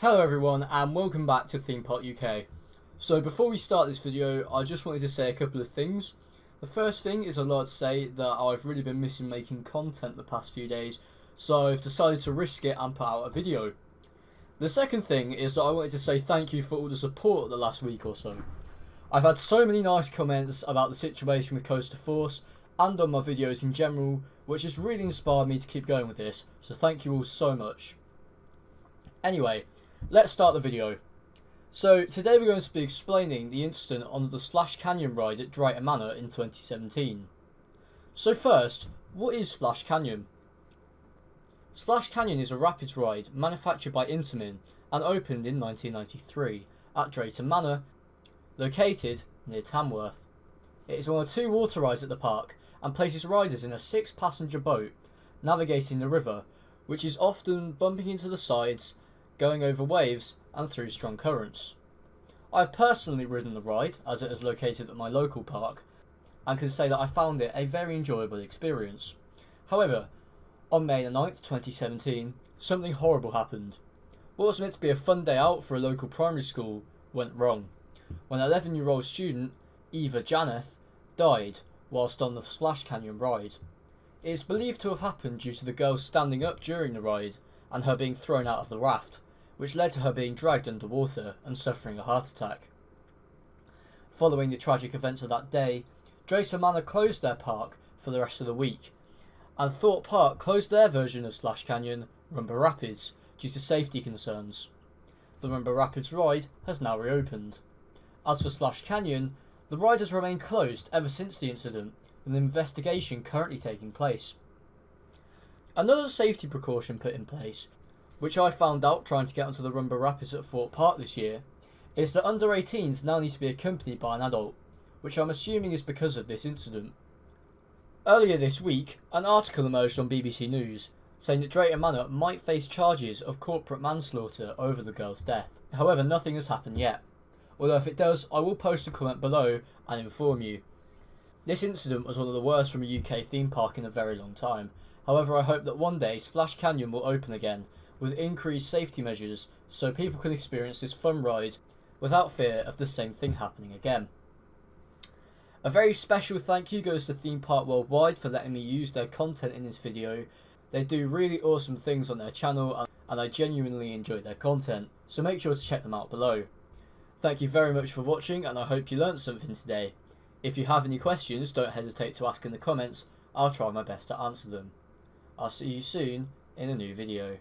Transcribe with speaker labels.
Speaker 1: Hello everyone and welcome back to Theme Park UK. So before we start this video, I just wanted to say a couple of things. The first thing is I'd like to say that I've really been missing making content the past few days, so I've decided to risk it and put out a video. The second thing is that I wanted to say thank you for all the support the last week or so. I've had so many nice comments about the situation with Coaster Force and on my videos in general, which has really inspired me to keep going with this, so thank you all so much. Anyway, let's start the video. So today we're going to be explaining the incident on the Splash Canyon ride at Drayton Manor in 2017. So first, what is Splash Canyon? Splash Canyon is a rapids ride manufactured by Intamin and opened in 1993 at Drayton Manor, located near Tamworth. It is one of two water rides at the park and places riders in a 6-passenger boat navigating the river, which is often bumping into the sides, going over waves and through strong currents. I have personally ridden the ride as it is located at my local park and can say that I found it a very enjoyable experience. However, on May 9th, 2017, something horrible happened. What was meant to be a fun day out for a local primary school went wrong when an 11-year-old student, Eva Janeth, died whilst on the Splash Canyon ride. It is believed to have happened due to the girl standing up during the ride and her being thrown out of the raft, which led to her being dragged underwater and suffering a heart attack. Following the tragic events of that day, Drayton Manor closed their park for the rest of the week, and Thorpe Park closed their version of Splash Canyon, Rumba Rapids, due to safety concerns. The Rumba Rapids ride has now reopened. As for Splash Canyon, the ride has remained closed ever since the incident, with an investigation currently taking place. Another safety precaution put in place, which I found out trying to get onto the Rumba Rapids at Thorpe Park this year, is that under 18s now need to be accompanied by an adult, which I'm assuming is because of this incident. Earlier this week, an article emerged on BBC News saying that Drayton Manor might face charges of corporate manslaughter over the girl's death. However, nothing has happened yet, although if it does, I will post a comment below and inform you. This incident was one of the worst from a UK theme park in a very long time. However, I hope that one day Splash Canyon will open again with increased safety measures so people can experience this fun ride without fear of the same thing happening again. A very special thank you goes to Theme Park Worldwide for letting me use their content in this video. They do really awesome things on their channel and I genuinely enjoy their content, so make sure to check them out below. Thank you very much for watching and I hope you learned something today. If you have any questions, don't hesitate to ask in the comments. I'll try my best to answer them. I'll see you soon in a new video.